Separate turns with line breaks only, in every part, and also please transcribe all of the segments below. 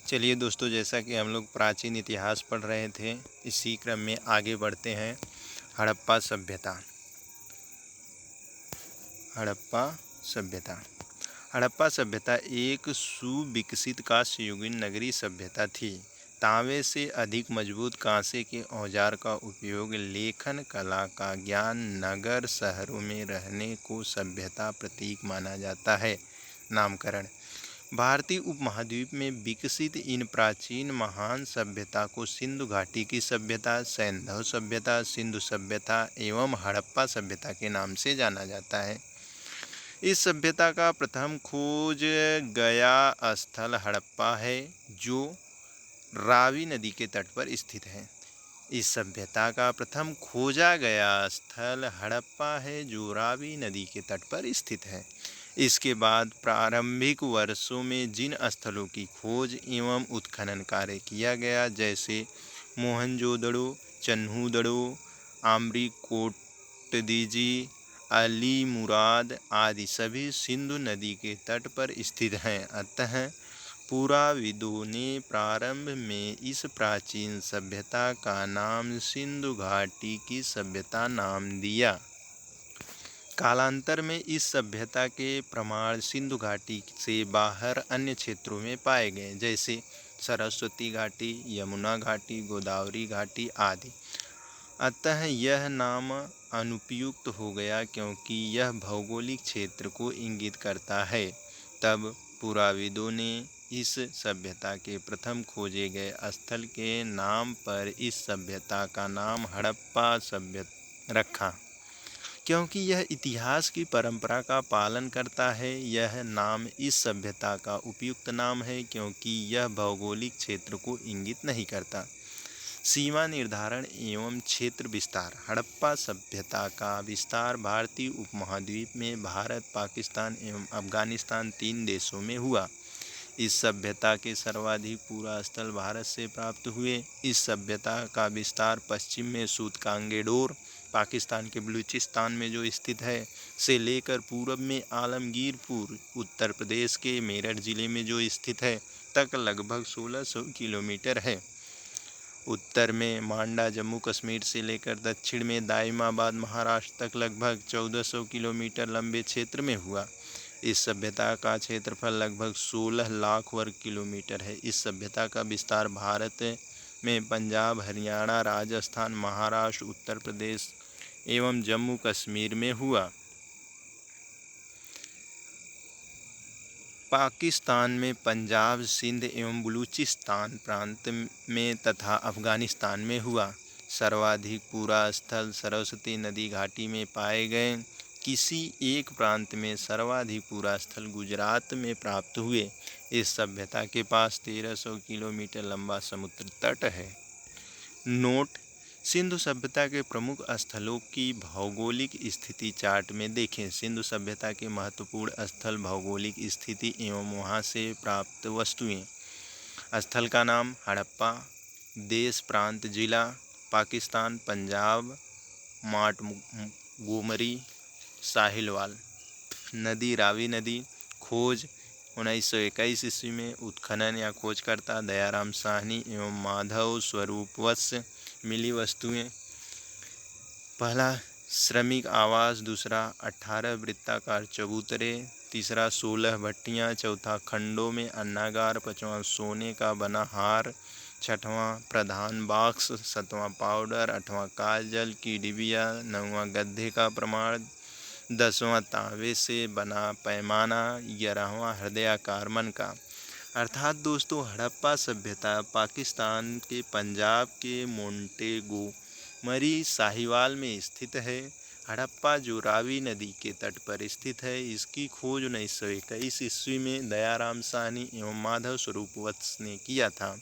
चलिए दोस्तों, जैसा कि हम लोग प्राचीन इतिहास पढ़ रहे थे, इसी क्रम में आगे बढ़ते हैं। हड़प्पा सभ्यता। हड़प्पा सभ्यता हड़प्पा सभ्यता एक सुविकसित कांस्ययुगीन नगरीय सभ्यता थी। तांबे से अधिक मजबूत कांसे के औजार का उपयोग, लेखन कला का ज्ञान, नगर शहरों में रहने को सभ्यता प्रतीक माना जाता है। नामकरण। भारतीय उपमहाद्वीप में विकसित इन प्राचीन महान सभ्यता को सिंधु घाटी की सभ्यता, सैंधव सभ्यता, सिंधु सभ्यता एवं हड़प्पा सभ्यता के नाम से जाना जाता है। इस सभ्यता का प्रथम खोज गया स्थल हड़प्पा है, जो रावी नदी के तट पर स्थित है। इस सभ्यता का प्रथम खोजा गया स्थल हड़प्पा है, जो रावी नदी के तट पर स्थित है। इसके बाद प्रारंभिक वर्षों में जिन स्थलों की खोज एवं उत्खनन कार्य किया गया, जैसे मोहनजोदड़ो, चन्हूदड़ो, आम्रकोटदीजी, अलीमुराद आदि सभी सिंधु नदी के तट पर स्थित हैं। अतः पुराविदों ने प्रारंभ में इस प्राचीन सभ्यता का नाम सिंधु घाटी की सभ्यता नाम दिया। कालांतर में इस सभ्यता के प्रमाण सिंधु घाटी से बाहर अन्य क्षेत्रों में पाए गए, जैसे सरस्वती घाटी, यमुना घाटी, गोदावरी घाटी आदि। अतः यह नाम अनुपयुक्त हो गया, क्योंकि यह भौगोलिक क्षेत्र को इंगित करता है। तब पुराविदों ने इस सभ्यता के प्रथम खोजे गए स्थल के नाम पर इस सभ्यता का नाम हड़प्पा सभ्यता रखा, क्योंकि यह इतिहास की परंपरा का पालन करता है। यह नाम इस सभ्यता का उपयुक्त नाम है, क्योंकि यह भौगोलिक क्षेत्र को इंगित नहीं करता। सीमा निर्धारण एवं क्षेत्र विस्तार। हड़प्पा सभ्यता का विस्तार भारतीय उपमहाद्वीप में भारत, पाकिस्तान एवं अफगानिस्तान 3 देशों में हुआ। इस सभ्यता के सर्वाधिक पूरा स्थल भारत से प्राप्त हुए। इस सभ्यता का विस्तार पश्चिम में सूतकांगेडोर, पाकिस्तान के बलूचिस्तान में जो स्थित है, से लेकर पूर्व में आलमगीरपुर, उत्तर प्रदेश के मेरठ जिले में जो स्थित है, तक लगभग 1600 किलोमीटर है। उत्तर में मांडा, जम्मू कश्मीर से लेकर दक्षिण में दाइमाबाद, महाराष्ट्र तक लगभग 1400 किलोमीटर लंबे क्षेत्र में हुआ। इस सभ्यता का क्षेत्रफल लगभग 16 लाख वर्ग किलोमीटर है। इस सभ्यता का विस्तार भारत में पंजाब, हरियाणा, राजस्थान, महाराष्ट्र, उत्तर प्रदेश एवं जम्मू कश्मीर में हुआ। पाकिस्तान में पंजाब, सिंध एवं बलूचिस्तान प्रांत में तथा अफगानिस्तान में हुआ। सर्वाधिक पूरा स्थल सरस्वती नदी घाटी में पाए गए। किसी एक प्रांत में सर्वाधिक पूरा स्थल गुजरात में प्राप्त हुए। इस सभ्यता के पास 1300 किलोमीटर लंबा समुद्र तट है। नोट: सिंधु सभ्यता के प्रमुख स्थलों की भौगोलिक स्थिति चार्ट में देखें। सिंधु सभ्यता के महत्वपूर्ण स्थल, भौगोलिक स्थिति एवं वहां से प्राप्त वस्तुएं। स्थल का नाम: हड़प्पा। देश, प्रांत, जिला: पाकिस्तान, पंजाब, मोंटगोमरी, साहिलवाल। नदी: रावी नदी। खोज: 1921 ईस्वी में। उत्खनन या खोजकर्ता: दयाराम साहनी एवं माधव स्वरूप वत्स। मिली वस्तुएं: पहला श्रमिक आवास, दूसरा 18 वृत्ताकार चबूतरे, तीसरा 16 भट्टियां, चौथा खंडों में अन्नागार, पांचवा सोने का बना हार, छठवां प्रधान बॉक्स, सातवां पाउडर, आठवां काजल की डिबिया, नौवां गड्ढे का प्रमाण, 10वां तांबे से बना पैमाना, 11वां हृदयाकार मन का। अर्थात दोस्तों, हड़प्पा सभ्यता पाकिस्तान के पंजाब के मोंटेगोमरी साहिवाल में स्थित है। हड़प्पा, जो रावी नदी के तट पर स्थित है, इसकी खोज 1921 ईस्वी में दयाराम साहनी एवं माधव स्वरूप वत्स ने किया था।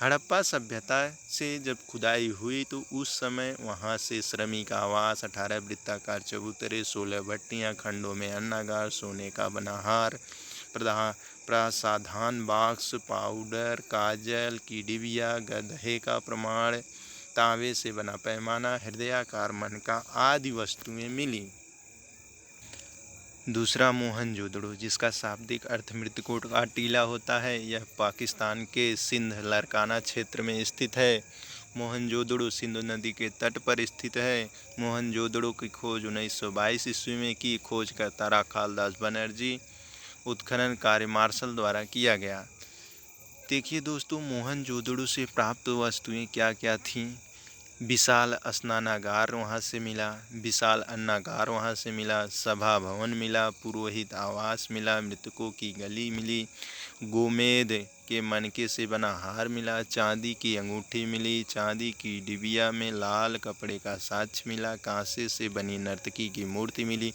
हड़प्पा सभ्यता से जब खुदाई हुई तो उस समय वहां से श्रमिक आवास, 18 वृत्ताकार चबूतरे, 16 भट्टियां, खंडों में अन्नागार, सोने का बना हार, प्रसाधन बॉक्स, पाउडर, काजल की डिबिया, गड्ढे का प्रमाण, तांबे से बना पैमाना, हृदयाकार मन का आदि वस्तुएं मिली। दूसरा मोहनजोदड़ो, जिसका शाब्दिक अर्थ मृतकों का टीला होता है। यह पाकिस्तान के सिंध लारकाना क्षेत्र में स्थित है। मोहनजोदड़ो सिंधु नदी के तट पर स्थित है। मोहनजोदड़ो की खोज 1922 ईस्वी में की। खोजकर्ता राखाल दास बनर्जी। उत्खनन कार्य मार्शल द्वारा किया गया। देखिए दोस्तों, मोहनजोदड़ो से प्राप्त वस्तुएं क्या क्या थीं। विशाल स्नानागार वहाँ से मिला, विशाल अन्नागार वहाँ से मिला, सभा भवन मिला, पुरोहित आवास मिला, मृतकों की गली मिली, गोमेद के मनके से बना हार मिला, चांदी की अंगूठी मिली, चांदी की डिबिया में लाल कपड़े का साक्ष्य मिला, कांसे से बनी नर्तकी की मूर्ति मिली,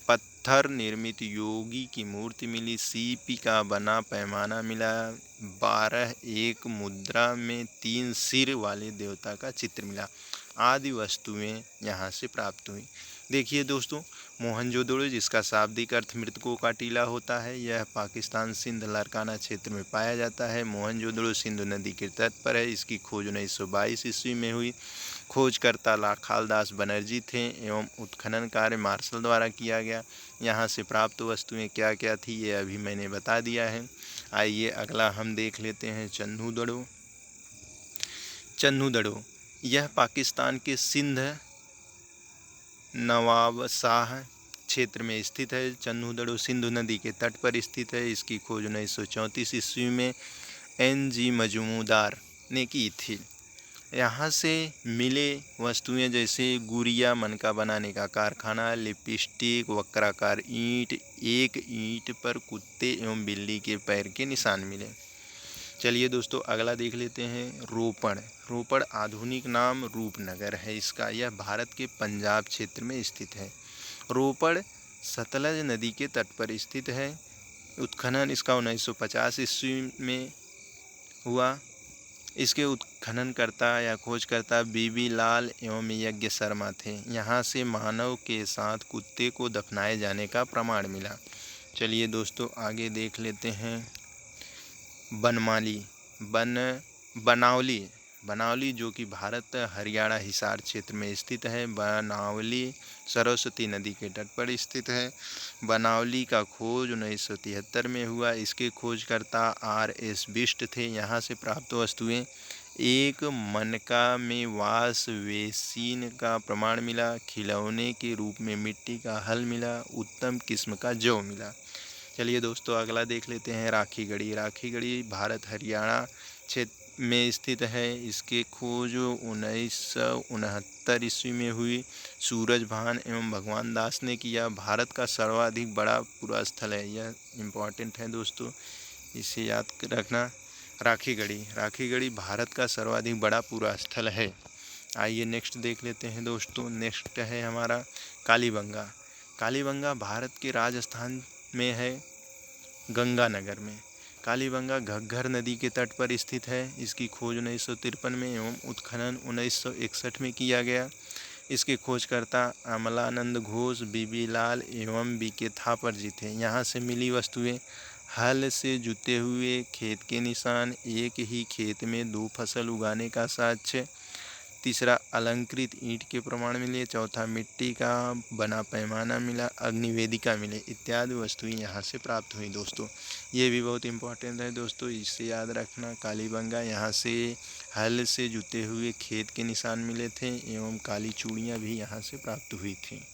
पत्थर निर्मित योगी की मूर्ति मिली, सीपी का बना पैमाना मिला, 12 एक मुद्रा में 3 सिर वाले देवता का चित्र मिला, आदि वस्तुएं यहाँ से प्राप्त हुई। देखिए दोस्तों, मोहनजोदड़ो, जिसका शाब्दिक अर्थ मृतकों का टीला होता है, यह पाकिस्तान सिंध लारकाना क्षेत्र में पाया जाता है। मोहनजोदड़ो सिंधु नदी के तट पर है। इसकी खोज 1922 ईस्वी में हुई। खोजकर्ता राखाल दास बनर्जी थे एवं उत्खनन कार्य मार्शल द्वारा किया गया। यहाँ से प्राप्त वस्तुएं क्या क्या थी, ये अभी मैंने बता दिया है। आइए अगला हम देख लेते हैं चन्हूदड़ो। चन्हूदड़ो यह पाकिस्तान के सिंध नवाबशाह क्षेत्र में स्थित है। चन्हूदड़ो सिंधु नदी के तट पर स्थित है। इसकी खोज 1934 ईस्वी में NG मजूमदार ने की थी। यहाँ से मिले वस्तुएं जैसे गुड़िया मनका बनाने का कारखाना, लिपस्टिक, वक्राकार ईंट, एक ईंट पर कुत्ते एवं बिल्ली के पैर के निशान मिले। चलिए दोस्तों, अगला देख लेते हैं रोपड़। रोपड़ आधुनिक नाम रूपनगर है इसका। यह भारत के पंजाब क्षेत्र में स्थित है। रोपड़ सतलज नदी के तट पर स्थित है। उत्खनन इसका 1950 ईस्वी में हुआ। इसके उत्खननकर्ता या खोजकर्ता बीबी लाल एवं यज्ञ शर्मा थे। यहाँ से मानव के साथ कुत्ते को दफनाए जाने का प्रमाण मिला। चलिए दोस्तों, आगे देख लेते हैं बनावली, जो कि भारत हरियाणा हिसार क्षेत्र में स्थित है। बनावली सरस्वती नदी के तट पर स्थित है। बनावली का खोज 1973 में हुआ। इसके खोजकर्ता RS बिष्ट थे। यहाँ से प्राप्त वस्तुएं एक मनका में वाश बेसिन का प्रमाण मिला, खिलौने के रूप में मिट्टी का हल मिला, उत्तम किस्म का जौ मिला। चलिए दोस्तों, अगला देख लेते हैं राखीगढ़ी। राखीगढ़ी भारत हरियाणा क्षेत्र में स्थित है। इसके खोज 1969 ईस्वी में हुई। सूरजभान एवं भगवान दास ने किया। भारत का सर्वाधिक बड़ा पूरा स्थल है। यह इम्पॉर्टेंट है दोस्तों, इसे याद रखना। राखीगढ़ी भारत का सर्वाधिक बड़ा पूरा स्थल है। आइए नेक्स्ट देख लेते हैं दोस्तों। नेक्स्ट है हमारा कालीबंगा। कालीबंगा भारत के राजस्थान में है, गंगानगर में। कालीबंगा घग्गर नदी के तट पर स्थित है। इसकी खोज 1953 में एवं उत्खनन 1961 में किया गया। इसके खोजकर्ता अमलानंद घोष, बीबी लाल एवं BK थापर जी थे। यहाँ से मिली वस्तुएं हल से जुते हुए खेत के निशान, एक ही खेत में 2 फसल उगाने का साक्ष्य, तीसरा अलंकृत ईंट के प्रमाण मिले, चौथा मिट्टी का बना पैमाना मिला, अग्निवेदिका मिले, इत्यादि वस्तुएं यहाँ से प्राप्त हुई दोस्तों। ये भी बहुत इंपॉर्टेंट है दोस्तों, इसे याद रखना। कालीबंगा, यहाँ से हल से जुते हुए खेत के निशान मिले थे एवं काली चूड़ियाँ भी यहाँ से प्राप्त हुई थी।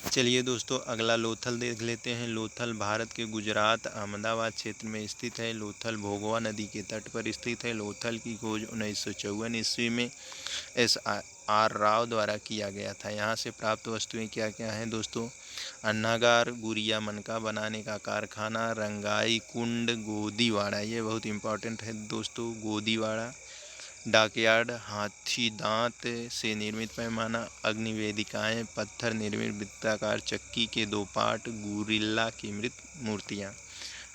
चलिए दोस्तों, अगला लोथल देख लेते हैं। लोथल भारत के गुजरात अहमदाबाद क्षेत्र में स्थित है। लोथल भोगवा नदी के तट पर स्थित है। लोथल की खोज 1954 ईस्वी में SR राव द्वारा किया गया था। यहाँ से प्राप्त वस्तुएं क्या क्या हैं दोस्तों? अन्नागार, गुड़िया मनका बनाने का कारखाना, रंगाई कुंड, गोदीवाड़ा, ये बहुत इंपॉर्टेंट है दोस्तों, गोदीवाड़ा, डॉकयार्ड, हाथी दांत से निर्मित पैमाना, अग्निवेदिकाएं, पत्थर निर्मित वृत्ताकार चक्की के 2 पार्ट, गुरिल्ला की मृत मूर्तियां।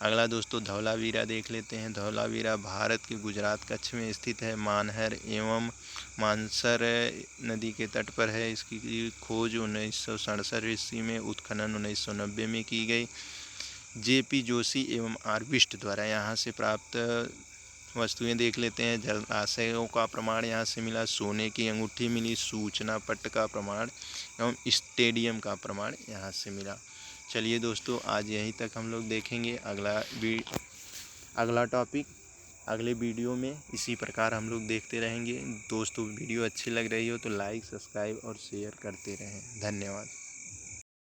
अगला दोस्तों धौलावीरा देख लेते हैं। धौलावीरा भारत के गुजरात कच्छ में स्थित है। मानहर एवं मानसर नदी के तट पर है। इसकी खोज 1967 ईस्वी में, उत्खनन 1990 में की गई। JP जोशी एवं R बिष्ट द्वारा। यहाँ से प्राप्त वस्तुएं देख लेते हैं। जलाशयों का प्रमाण यहाँ से मिला, सोने की अंगूठी मिली, सूचना पट्ट का प्रमाण एवं स्टेडियम का प्रमाण यहाँ से मिला। चलिए दोस्तों, आज यहीं तक हम लोग देखेंगे। अगला टॉपिक अगले वीडियो में इसी प्रकार हम लोग देखते रहेंगे। दोस्तों वीडियो अच्छी लग रही हो तो लाइक, सब्सक्राइब और शेयर करते रहें। धन्यवाद।